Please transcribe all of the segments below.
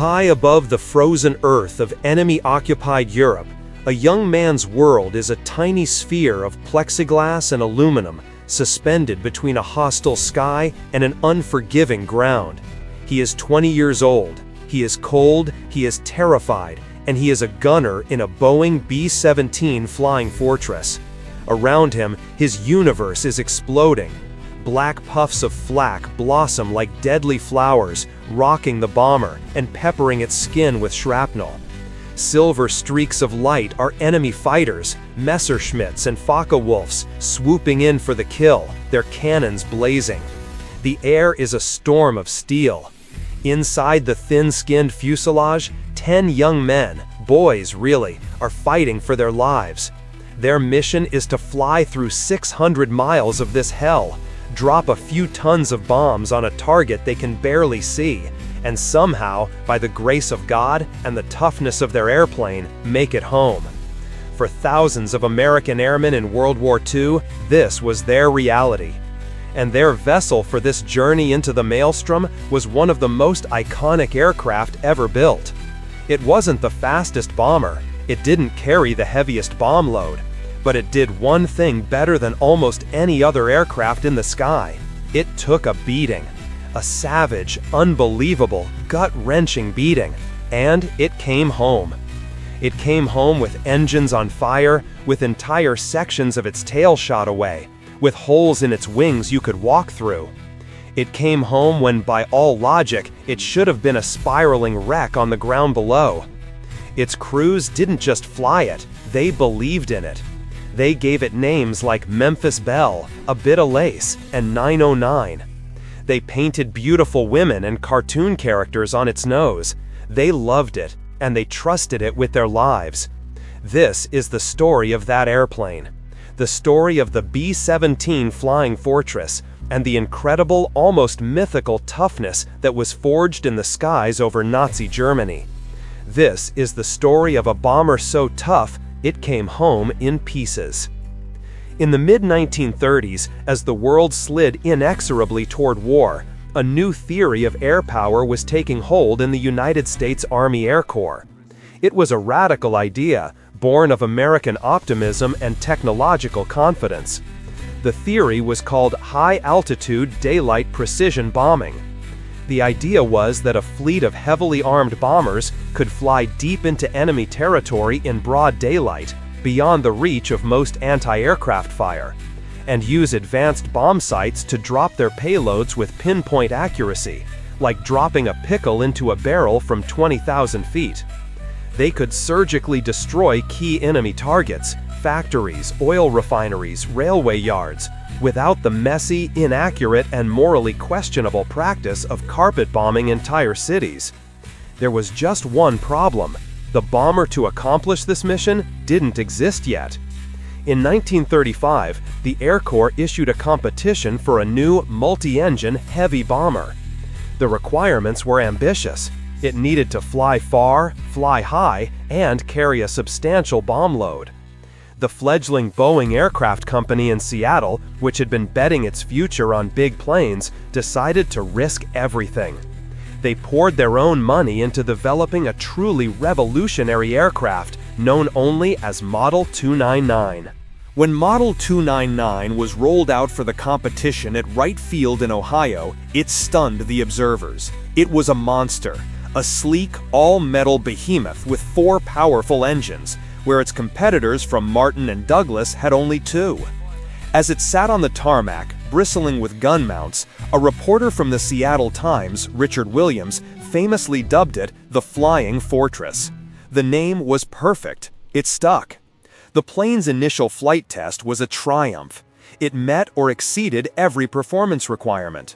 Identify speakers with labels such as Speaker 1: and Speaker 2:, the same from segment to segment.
Speaker 1: High above the frozen earth of enemy-occupied Europe, a young man's world is a tiny sphere of plexiglass and aluminum suspended between a hostile sky and an unforgiving ground. He is 20 years old, he is cold, he is terrified, and he is a gunner in a Boeing B-17 flying fortress. Around him, his universe is exploding. Black puffs of flak blossom like deadly flowers, rocking the bomber and peppering its skin with shrapnel. Silver streaks of light are enemy fighters, Messerschmitts and Focke-Wulfs, swooping in for the kill, their cannons blazing. The air is a storm of steel. Inside the thin-skinned fuselage, 10 young men, boys really, are fighting for their lives. Their mission is to fly through 600 miles of this hell, drop a few tons of bombs on a target they can barely see, and somehow, by the grace of God and the toughness of their airplane, make it home. For thousands of American airmen in World War II, this was their reality. And their vessel for this journey into the maelstrom was one of the most iconic aircraft ever built. It wasn't the fastest bomber, it didn't carry the heaviest bomb load, but it did one thing better than almost any other aircraft in the sky. It took a beating. A savage, unbelievable, gut-wrenching beating. And it came home. It came home with engines on fire, with entire sections of its tail shot away, with holes in its wings you could walk through. It came home when, by all logic, it should have been a spiraling wreck on the ground below. Its crews didn't just fly it, they believed in it. They gave it names like Memphis Belle, A Bit of Lace, and 909. They painted beautiful women and cartoon characters on its nose. They loved it, and they trusted it with their lives. This is the story of that airplane. The story of the B-17 flying fortress, and the incredible, almost mythical toughness that was forged in the skies over Nazi Germany. This is the story of a bomber so tough, it came home in pieces. In the mid-1930s, as the world slid inexorably toward war, a new theory of air power was taking hold in the United States Army Air Corps. It was a radical idea, born of American optimism and technological confidence. The theory was called high-altitude daylight precision bombing. The idea was that a fleet of heavily armed bombers could fly deep into enemy territory in broad daylight, beyond the reach of most anti-aircraft fire, and use advanced bomb sights to drop their payloads with pinpoint accuracy, like dropping a pickle into a barrel from 20,000 feet. They could surgically destroy key enemy targets, factories, oil refineries, railway yards, without the messy, inaccurate, and morally questionable practice of carpet bombing entire cities. There was just one problem. The bomber to accomplish this mission didn't exist yet. In 1935, the Air Corps issued a competition for a new multi-engine heavy bomber. The requirements were ambitious. It needed to fly far, fly high, and carry a substantial bomb load. The fledgling Boeing Aircraft Company in Seattle, which had been betting its future on big planes, decided to risk everything. They poured their own money into developing a truly revolutionary aircraft known only as Model 299. When Model 299 was rolled out for the competition at Wright Field in Ohio, it stunned the observers. It was a monster, a sleek, all-metal behemoth with 4 powerful engines, where its competitors from Martin and Douglas had only 2. As it sat on the tarmac, bristling with gun mounts, a reporter from the Seattle Times, Richard Williams, famously dubbed it the Flying Fortress. The name was perfect. It stuck. The plane's initial flight test was a triumph. It met or exceeded every performance requirement.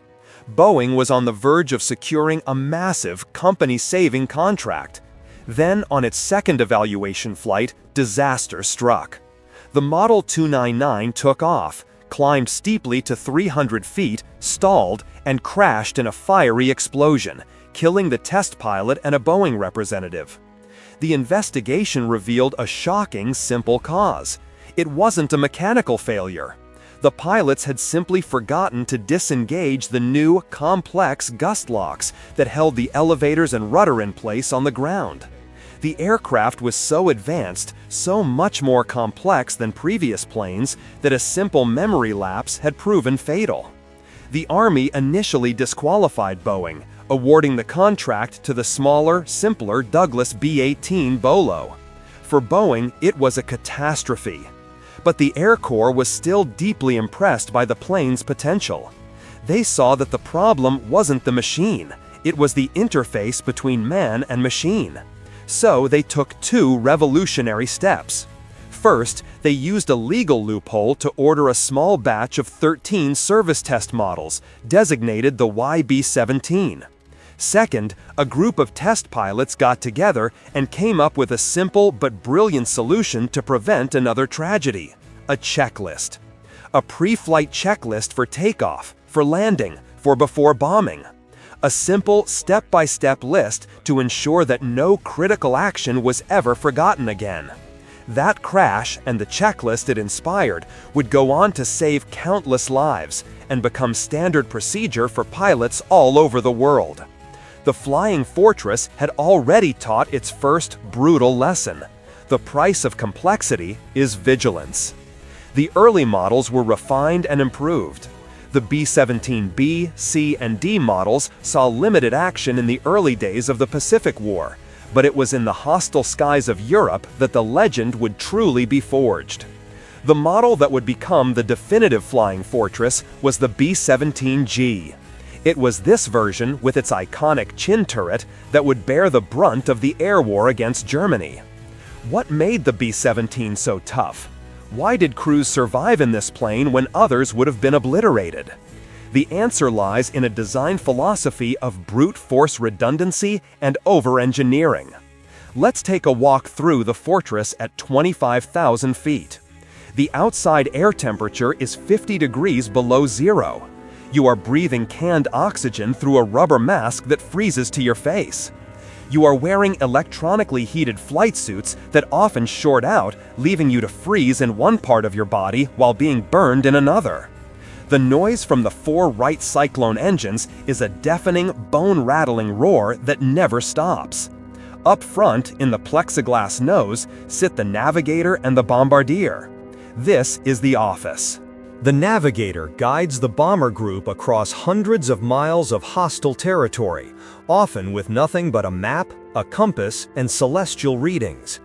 Speaker 1: Boeing was on the verge of securing a massive, company-saving contract. Then, on its second evaluation flight, disaster struck. The Model 299 took off, climbed steeply to 300 feet, stalled, and crashed in a fiery explosion, killing the test pilot and a Boeing representative. The investigation revealed a shocking, simple cause. It wasn't a mechanical failure.
Speaker 2: The pilots had simply forgotten to disengage the new, complex gust locks that held the elevators and rudder in place on the ground. The aircraft was so advanced, so much more complex than previous planes, that a simple memory lapse had proven fatal. The Army initially disqualified Boeing, awarding the contract to the smaller, simpler Douglas B-17 Bolo. For Boeing, it was a catastrophe. But the Air Corps was still deeply impressed by the plane's potential. They saw that the problem wasn't the machine, it was the interface between man and machine. So they took two revolutionary steps. First, they used a legal loophole to order a small batch of 13 service test models, designated the YB-17. Second, a group of test pilots got together and came up with a simple but brilliant solution to prevent another tragedy: a checklist. A pre-flight checklist for takeoff, for landing, for before bombing. A simple, step-by-step list to ensure that no critical action was ever forgotten again. That crash and the checklist it inspired would go on to save countless lives and become standard procedure for pilots all over the world. The Flying Fortress had already taught its first brutal lesson. The price of complexity is vigilance. The early models were refined and improved. The B-17B, C, and D models saw limited action in the early days of the Pacific War, but it was in the hostile skies of Europe that the legend would truly be forged. The model that would become the definitive Flying Fortress was the B-17G. It was this version, with its iconic chin turret, that would bear the brunt of the air war against Germany. What made the B-17 so tough? Why did crews survive in this plane when others would have been obliterated? The answer lies in a design philosophy of brute force redundancy and over-engineering. Let's take a walk through the fortress at 25,000 feet. The outside air temperature is 50 degrees below zero. You are breathing canned oxygen through a rubber mask that freezes to your face. You are wearing electronically heated flight suits that often short out, leaving you to freeze in one part of your body while being burned in another. The noise from the 4 Wright Cyclone engines is a deafening, bone-rattling roar that never stops. Up front, in the plexiglass nose, sit the navigator and the bombardier. This is the office.
Speaker 1: The navigator guides the bomber group across hundreds of miles of hostile territory, often with nothing but a map, a compass, and celestial readings.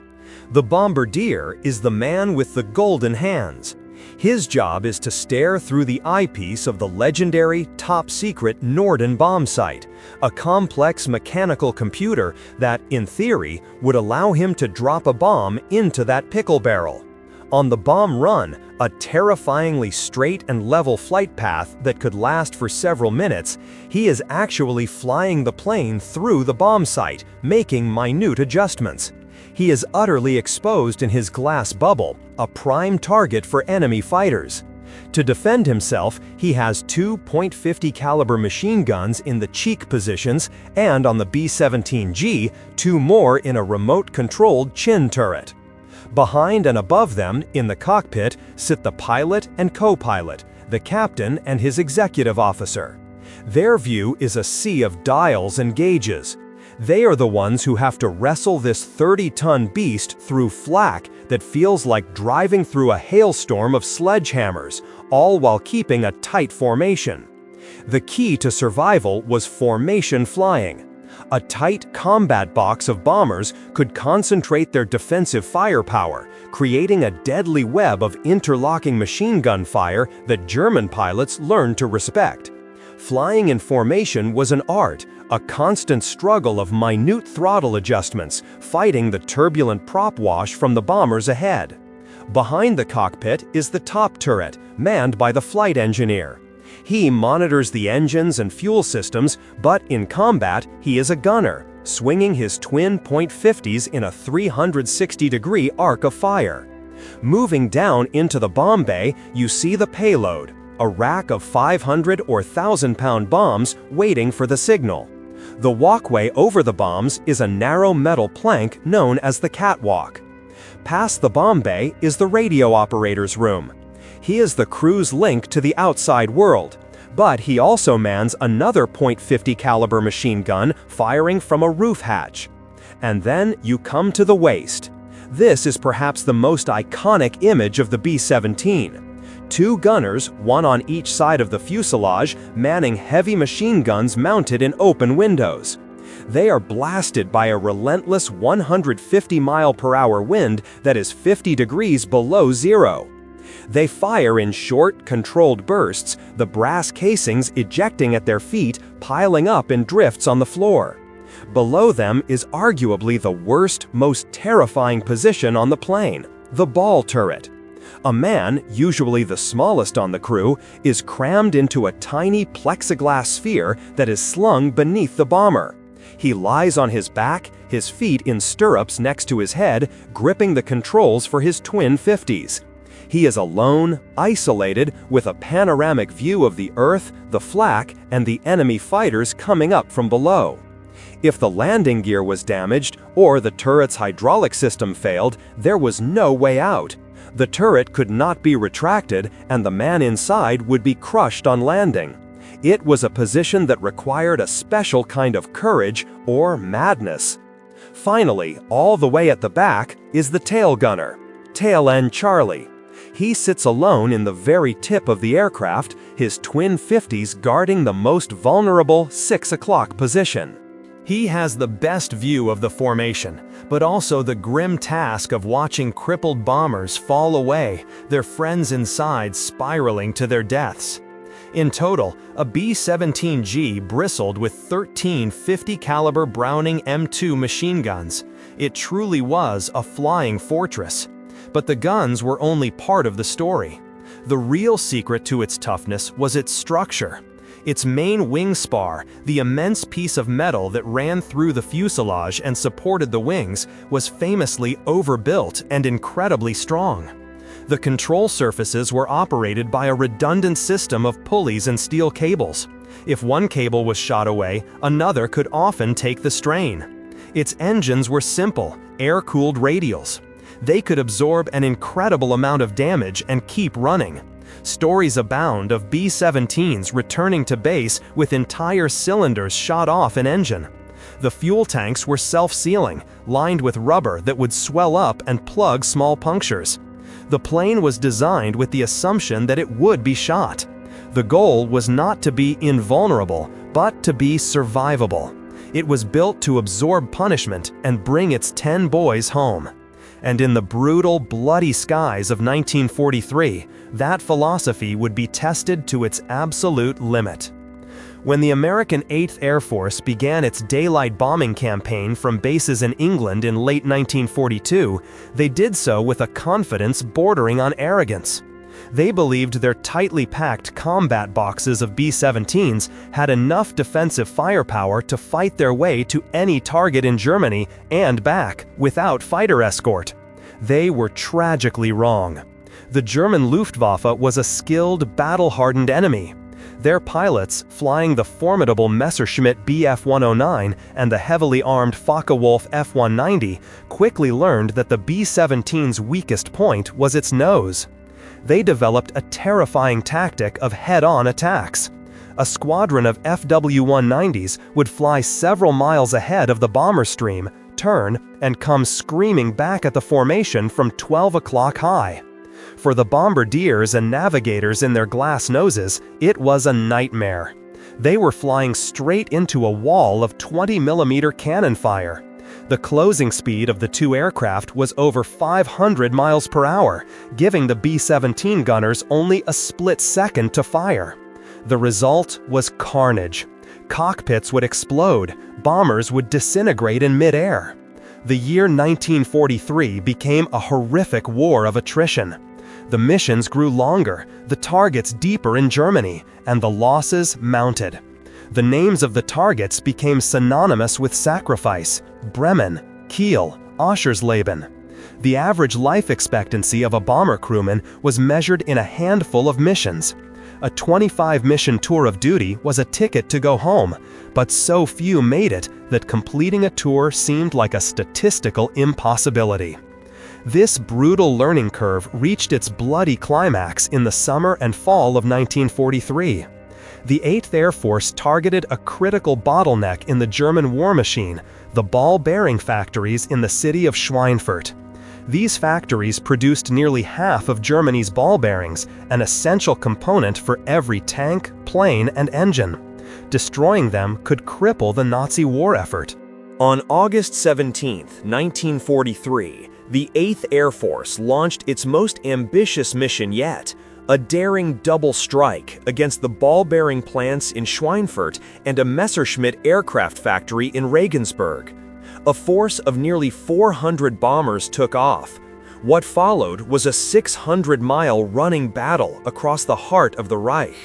Speaker 1: The bombardier is the man with the golden hands. His job is to stare through the eyepiece of the legendary, top-secret Norden bomb sight, a complex mechanical computer that, in theory, would allow him to drop a bomb into that pickle barrel. On the bomb run, a terrifyingly straight and level flight path that could last for several minutes, he is actually flying the plane through the bomb site, making minute adjustments. He is utterly exposed in his glass bubble, a prime target for enemy fighters. To defend himself, he has 2 .50 caliber machine guns in the cheek positions, and on the B-17G, 2 more in a remote-controlled chin turret. Behind and above them, in the cockpit, sit the pilot and co-pilot, the captain and his executive officer. Their view is a sea of dials and gauges. They are the ones who have to wrestle this 30-ton beast through flak that feels like driving through a hailstorm of sledgehammers, all while keeping a tight formation. The key to survival was formation flying. A tight combat box of bombers could concentrate their defensive firepower, creating a deadly web of interlocking machine gun fire that German pilots learned to respect. Flying in formation was an art, a constant struggle of minute throttle adjustments, fighting the turbulent prop wash from the bombers ahead. Behind the cockpit is the top turret, manned by the flight engineer. He monitors the engines and fuel systems, but in combat, he is a gunner, swinging his twin .50s in a 360-degree arc of fire. Moving down into the bomb bay, you see the payload, a rack of 500 or 1,000-pound bombs waiting for the signal. The walkway over the bombs is a narrow metal plank known as the catwalk. Past the bomb bay is the radio operator's room. He is the crew's link to the outside world. But he also mans another .50 caliber machine gun firing from a roof hatch. And then you come to the waist. This is perhaps the most iconic image of the B-17. Two gunners, one on each side of the fuselage, manning heavy machine guns mounted in open windows. They are blasted by a relentless 150-mile-per-hour wind that is 50 degrees below zero. They fire in short, controlled bursts, the brass casings ejecting at their feet, piling up in drifts on the floor. Below them is arguably the worst, most terrifying position on the plane, the ball turret. A man, usually the smallest on the crew, is crammed into a tiny plexiglass sphere that is slung beneath the bomber. He lies on his back, his feet in stirrups next to his head, gripping the controls for his twin 50s. He is alone, isolated, with a panoramic view of the Earth, the flak, and the enemy fighters coming up from below. If the landing gear was damaged, or the turret's hydraulic system failed, there was no way out. The turret could not be retracted, and the man inside would be crushed on landing. It was a position that required a special kind of courage or madness. Finally, all the way at the back, is the tail gunner, Tail End Charlie. He sits alone in the very tip of the aircraft, his twin 50s guarding the most vulnerable 6 o'clock position. He has the best view of the formation, but also the grim task of watching crippled bombers fall away, their friends inside spiraling to their deaths. In total, a B-17G bristled with 13 50 caliber Browning M2 machine guns. It truly was a flying fortress. But the guns were only part of the story. The real secret to its toughness was its structure. Its main wing spar, the immense piece of metal that ran through the fuselage and supported the wings, was famously overbuilt and incredibly strong. The control surfaces were operated by a redundant system of pulleys and steel cables. If one cable was shot away, another could often take the strain. Its engines were simple, air-cooled radials. They could absorb an incredible amount of damage and keep running. Stories abound of B-17s returning to base with entire cylinders shot off an engine. The fuel tanks were self-sealing, lined with rubber that would swell up and plug small punctures. The plane was designed with the assumption that it would be shot. The goal was not to be invulnerable, but to be survivable. It was built to absorb punishment and bring its 10 boys home. And in the brutal, bloody skies of 1943, that philosophy would be tested to its absolute limit. When the American 8th Air Force began its daylight bombing campaign from bases in England in late 1942, they did so with a confidence bordering on arrogance. They believed their tightly packed combat boxes of B-17s had enough defensive firepower to fight their way to any target in Germany and back without fighter escort. They were tragically wrong. The German Luftwaffe was a skilled, battle-hardened enemy. Their pilots, flying the formidable Messerschmitt Bf-109 and the heavily armed Focke-Wulf F-190, quickly learned that the B-17's weakest point was its nose. They developed a terrifying tactic of head-on attacks. A squadron of FW-190s would fly several miles ahead of the bomber stream, turn, and come screaming back at the formation from 12 o'clock high. For the bombardiers and navigators in their glass noses, it was a nightmare. They were flying straight into a wall of 20mm cannon fire. The closing speed of the two aircraft was over 500 miles per hour, giving the B-17 gunners only a split second to fire. The result was carnage. Cockpits would explode, bombers would disintegrate in mid-air. The year 1943 became a horrific war of attrition. The missions grew longer, the targets deeper in Germany, and the losses mounted. The names of the targets became synonymous with sacrifice: Bremen, Kiel, Oschersleben. The average life expectancy of a bomber crewman was measured in a handful of missions. A 25-mission tour of duty was a ticket to go home, but so few made it that completing a tour seemed like a statistical impossibility.
Speaker 2: This brutal learning curve reached its bloody climax in the summer and fall of 1943. The 8th Air Force targeted a critical bottleneck in the German war machine, the ball bearing factories in the city of Schweinfurt. These factories produced nearly half of Germany's ball bearings, an essential component for every tank, plane, and engine. Destroying them could cripple the Nazi war effort.
Speaker 1: On August 17, 1943, the 8th Air Force launched its most ambitious mission yet, a daring double strike against the ball-bearing plants in Schweinfurt and a Messerschmitt aircraft factory in Regensburg. A force of nearly 400 bombers took off. What followed was a 600-mile running battle across the heart of the Reich.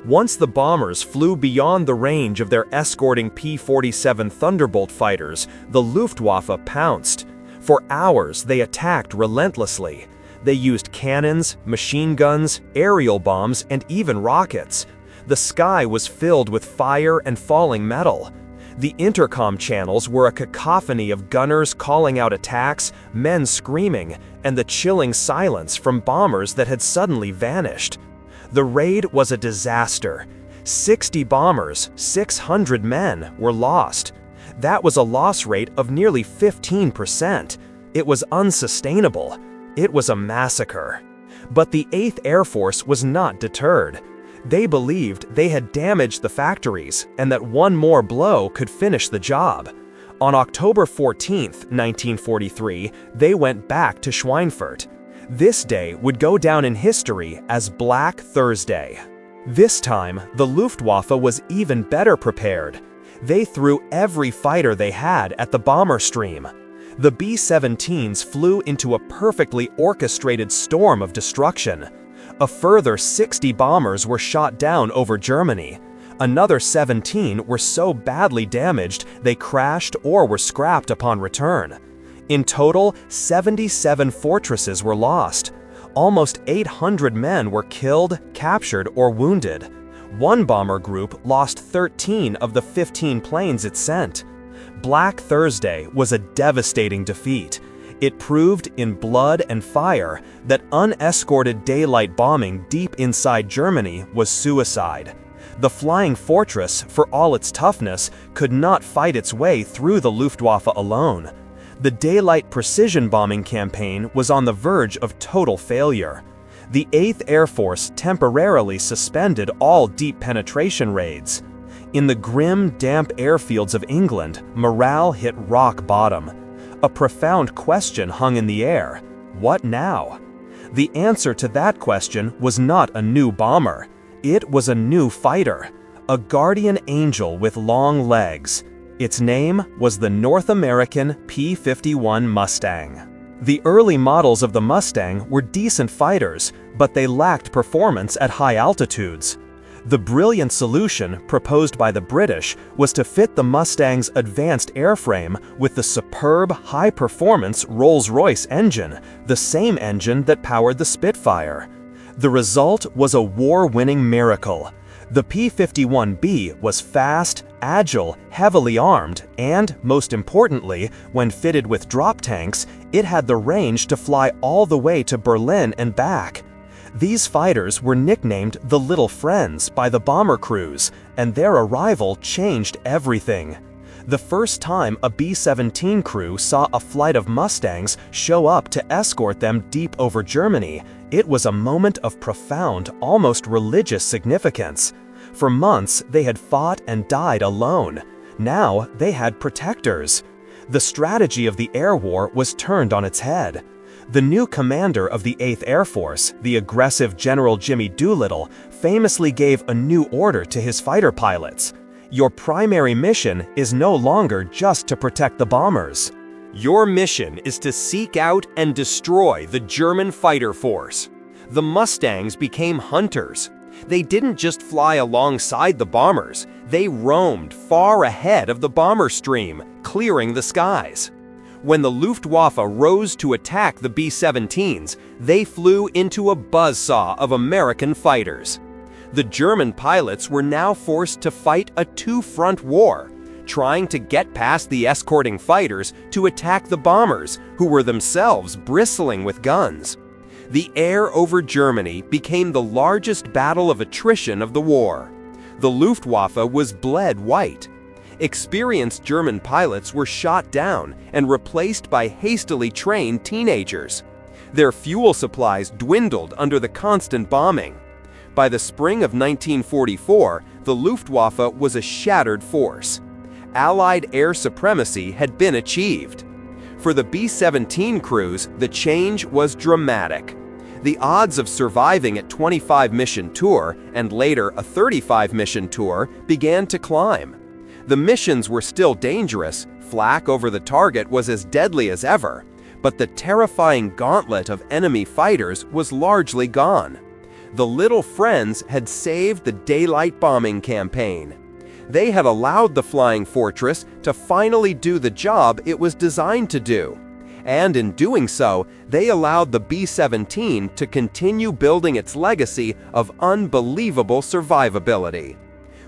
Speaker 1: Once the bombers flew beyond the range of their escorting P-47 Thunderbolt fighters, the Luftwaffe pounced. For hours, they attacked relentlessly. They used cannons, machine guns, aerial bombs, and even rockets. The sky was filled with fire and falling metal. The intercom channels were a cacophony of gunners calling out attacks, men screaming, and the chilling silence from bombers that had suddenly vanished. The raid was a disaster. 60 bombers, 600 men were lost. That was a loss rate of nearly 15%. It was unsustainable. It was a massacre. But the 8th Air Force was not deterred. They believed they had damaged the factories and that one more blow could finish the job. On October 14, 1943, they went back to Schweinfurt. This day would go down in history as Black Thursday. This time, the Luftwaffe was even better prepared. They threw every fighter they had at the bomber stream. The B-17s flew into a perfectly orchestrated storm of destruction. A further 60 bombers were shot down over Germany. Another 17 were so badly damaged they crashed or were scrapped upon return. In total, 77 fortresses were lost. Almost 800 men were killed, captured, or wounded. One bomber group lost 13 of the 15 planes it sent. Black Thursday was a devastating defeat. It proved in blood and fire that unescorted daylight bombing deep inside Germany was suicide. The Flying Fortress, for all its toughness, could not fight its way through the Luftwaffe alone. The daylight precision bombing campaign was on the verge of total failure. The 8th Air Force temporarily suspended all deep penetration raids. In the grim, damp airfields of England, morale hit rock bottom. A profound question hung in the air. What now? The answer to that question was not a new bomber. It was a new fighter, a guardian angel with long legs. Its name was the North American P-51 Mustang. The early models of the Mustang were decent fighters, but they lacked performance at high altitudes. The brilliant solution proposed by the British was to fit the Mustang's advanced airframe with the superb, high-performance Rolls-Royce engine, the same engine that powered the Spitfire. The result was a war-winning miracle. The P-51B was fast, agile, heavily armed, and, most importantly, when fitted with drop tanks, it had the range to fly all the way to Berlin and back. These fighters were nicknamed the Little Friends by the bomber crews, and their arrival changed everything. The first time a B-17 crew saw a flight of Mustangs show up to escort them deep over Germany, it was a moment of profound, almost religious significance. For months, they had fought and died alone. Now, they had protectors. The strategy of the air war was turned on its head. The new commander of the 8th Air Force, the aggressive General Jimmy Doolittle, famously gave a new order to his fighter pilots. Your primary mission is no longer just to protect the bombers. Your mission is to seek out and destroy the German fighter force. The Mustangs became hunters. They didn't just fly alongside the bombers, they roamed far ahead of the bomber stream, clearing the skies. When the Luftwaffe rose to attack the B-17s, they flew into a buzzsaw of American fighters. The German pilots were now forced to fight a two-front war.
Speaker 2: trying to get past the escorting fighters to attack the bombers, who were themselves bristling with guns. The air over Germany became the largest battle of attrition of the war. The Luftwaffe was bled white. Experienced German pilots were shot down and replaced by hastily trained teenagers. Their fuel supplies dwindled under the constant bombing. By the spring of 1944, the Luftwaffe was a shattered force. Allied air supremacy had been achieved. For the B-17 crews, the change was dramatic. The odds of surviving a 25-mission tour, and later a 35-mission tour, began to climb. The missions were still dangerous, flak over the target was as deadly as ever, but the terrifying gauntlet of enemy fighters was largely gone. The Little Friends had saved the daylight bombing campaign. They had allowed the Flying Fortress to finally do the job it was designed to do. And in doing so, they allowed the B-17 to continue building its legacy of unbelievable survivability.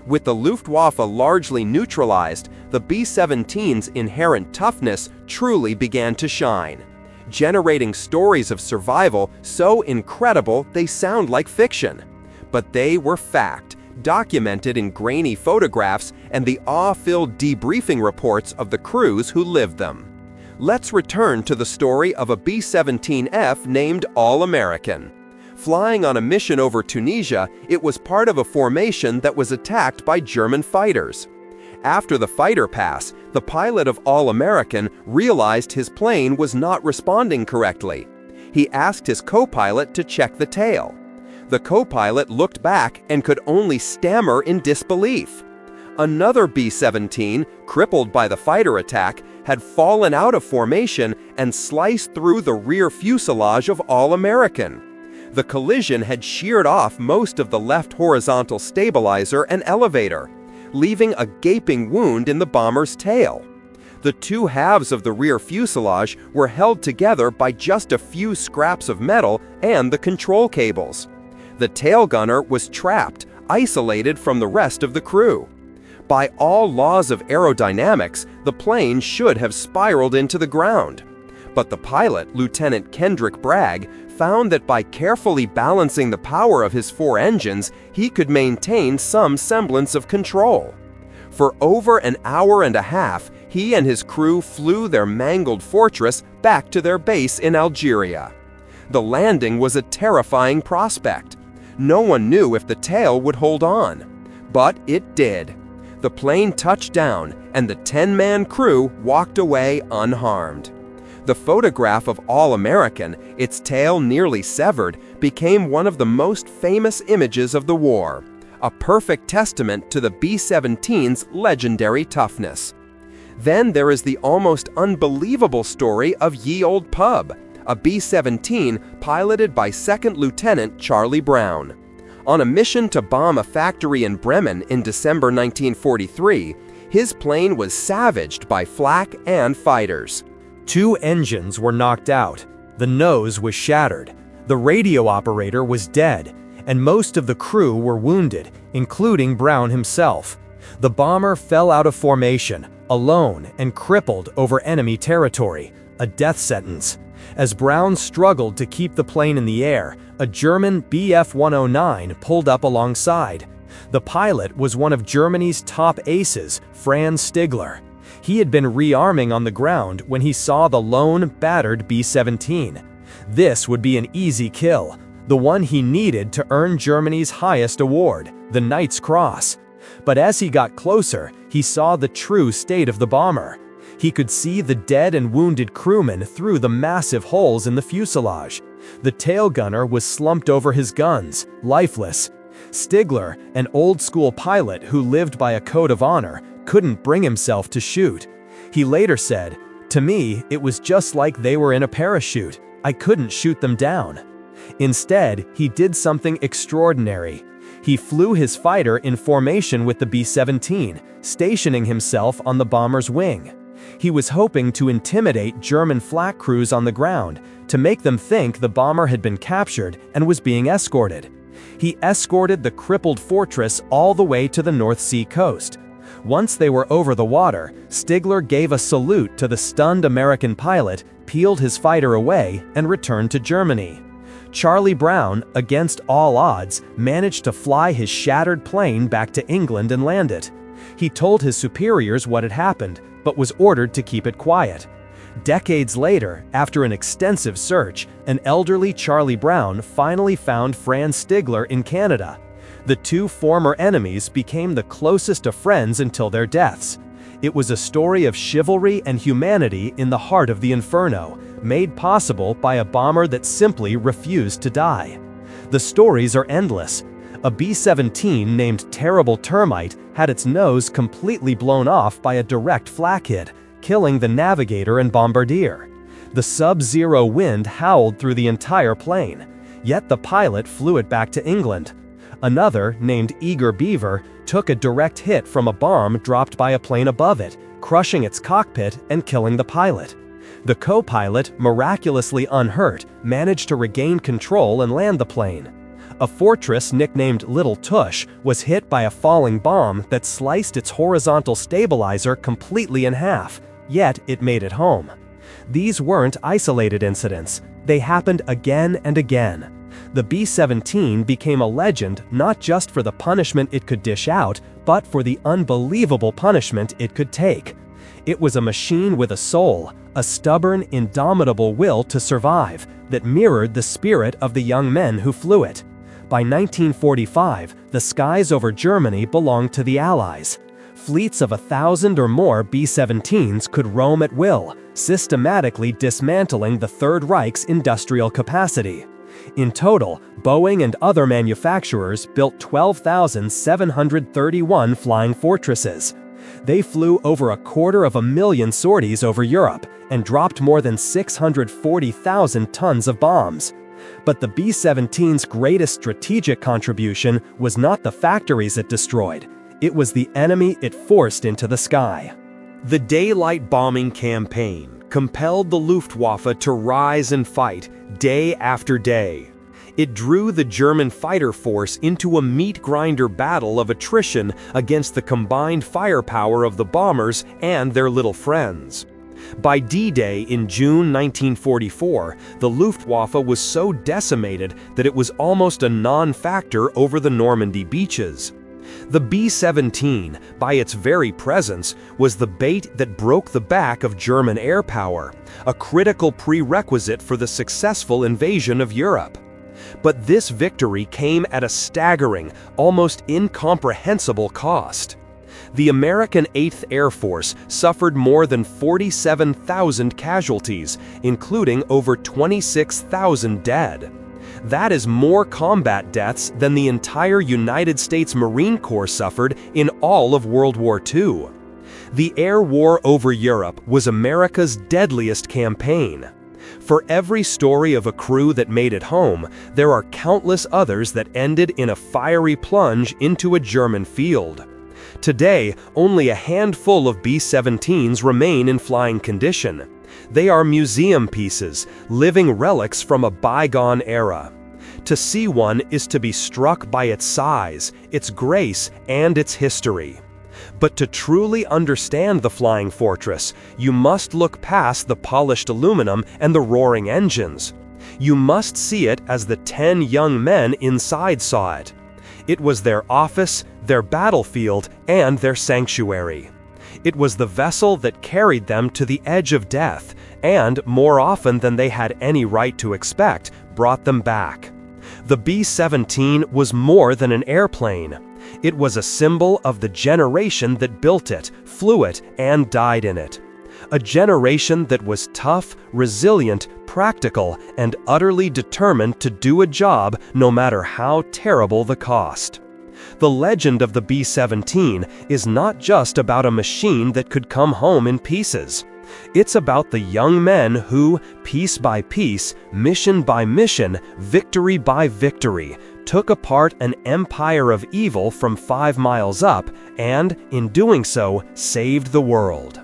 Speaker 2: With the Luftwaffe largely neutralized, the B-17's inherent toughness truly began to shine, generating stories of survival so incredible they sound like fiction. But they were fact, documented in grainy photographs and the awe-filled debriefing reports of the crews who lived them. Let's return to the story of a B-17F named All-American. Flying on a mission over Tunisia, it was part of a formation that was attacked by German fighters. After the fighter pass, the pilot of All-American realized his plane was not responding correctly. He asked his co-pilot to check the tail. The co-pilot looked back and could only stammer in disbelief. Another B-17, crippled by the fighter attack, had fallen out of formation and sliced through the rear fuselage of All-American. The collision had sheared off most of the left horizontal stabilizer and elevator, leaving a gaping wound in the bomber's tail. The two halves of the rear fuselage were held together by just a few scraps of metal and the control cables. The tail gunner was trapped, isolated from the rest of the crew. By all laws of aerodynamics, the plane should have spiraled into the ground. But the pilot, Lieutenant Kendrick Bragg, found that by carefully balancing the power of his four engines, he could maintain some semblance of control. For over an hour and a half, he and his crew flew their mangled fortress back to their base in Algeria. The landing was a terrifying prospect. No one knew if the tail would hold on. But it did. The plane touched down, and the 10-man crew walked away unharmed. The photograph of All-American, its tail nearly severed, became one of the most famous images of the war, a perfect testament to the B-17's legendary toughness. Then there is the almost unbelievable story of Ye Olde Pub, a B-17 piloted by Second Lieutenant Charlie Brown. On a mission to bomb a factory in Bremen in December 1943, his plane was savaged by flak and fighters.
Speaker 1: 2 engines were knocked out, the nose was shattered, the radio operator was dead, and most of the crew were wounded, including Brown himself. The bomber fell out of formation, alone and crippled over enemy territory, a death sentence. As Brown struggled to keep the plane in the air, a German Bf-109 pulled up alongside. The pilot was one of Germany's top aces, Franz Stigler. He had been rearming on the ground when he saw the lone, battered B-17. This would be an easy kill, the one he needed to earn Germany's highest award, the Knight's Cross. But as he got closer, he saw the true state of the bomber. He could see the dead and wounded crewmen through the massive holes in the fuselage. The tail gunner was slumped over his guns, lifeless. Stigler, an old-school pilot who lived by a code of honor, couldn't bring himself to shoot. He later said, "To me, it was just like they were in a parachute. I couldn't shoot them down." Instead, he did something extraordinary. He flew his fighter in formation with the B-17, stationing himself on the bomber's wing. He was hoping to intimidate German flak crews on the ground, to make them think the bomber had been captured and was being escorted. He escorted the crippled fortress all the way to the North Sea coast.
Speaker 2: Once they were over the water, Stigler gave a salute to the stunned American pilot, peeled his fighter away, and returned to Germany. Charlie Brown, against all odds, managed to fly his shattered plane back to England and land it. He told his superiors what had happened, but was ordered to keep it quiet. Decades later, after an extensive search, an elderly Charlie Brown finally found Franz Stigler in Canada. The two former enemies became the closest of friends until their deaths. It was a story of chivalry and humanity in the heart of the inferno, made possible by a bomber that simply refused to die. The stories are endless. A B-17 named Terrible Termite had its nose completely blown off by a direct flak hit, killing the navigator and bombardier. The sub-zero wind howled through the entire plane, yet the pilot flew it back to England. Another, named Eager Beaver, took a direct hit from a bomb dropped by a plane above it, crushing its cockpit and killing the pilot. The co-pilot, miraculously unhurt, managed to regain control and land the plane. A fortress nicknamed Little Tush was hit by a falling bomb that sliced its horizontal stabilizer completely in half, yet it made it home. These weren't isolated incidents. They happened again and again. The B-17 became a legend not just for the punishment it could dish out, but for the unbelievable punishment it could take. It was a machine with a soul, a stubborn, indomitable will to survive that mirrored the spirit of the young men who flew it. By 1945, the skies over Germany belonged to the Allies. Fleets of 1,000 or more B-17s could roam at will, systematically dismantling the Third Reich's industrial capacity. In total, Boeing and other manufacturers built 12,731 flying fortresses. They flew over 250,000 sorties over Europe and dropped more than 640,000 tons of bombs. But the B-17's greatest strategic contribution was not the factories it destroyed. It was the enemy it forced into the sky.
Speaker 1: The daylight bombing campaign compelled the Luftwaffe to rise and fight day after day. It drew the German fighter force into a meat-grinder battle of attrition against the combined firepower of the bombers and their little friends. By D-Day in June 1944, the Luftwaffe was so decimated that it was almost a non-factor over the Normandy beaches. The B-17, by its very presence, was the bait that broke the back of German air power, a critical prerequisite for the successful invasion of Europe. But this victory came at a staggering, almost incomprehensible cost. The American 8th Air Force suffered more than 47,000 casualties, including over 26,000 dead. That is more combat deaths than the entire United States Marine Corps suffered in all of World War II. The air war over Europe was America's deadliest campaign. For every story of a crew that made it home, there are countless others that ended in a fiery plunge into a German field. Today, only a handful of B-17s remain in flying condition. They are museum pieces, living relics from a bygone era. To see one is to be struck by its size, its grace, and its history. But to truly understand the flying fortress, you must look past the polished aluminum and the roaring engines. You must see it as the 10 young men inside saw it. It was their office, their battlefield, and their sanctuary. It was the vessel that carried them to the edge of death, and, more often than they had any right to expect, brought them back. The B-17 was more than an airplane. It was a symbol of the generation that built it, flew it, and died in it. A generation that was tough, resilient, practical, and utterly determined to do a job no matter how terrible the cost. The legend of the B-17 is not just about a machine that could come home in pieces. It's about the young men who, piece by piece, mission by mission, victory by victory, took apart an empire of evil from 5 miles up and, in doing so, saved the world.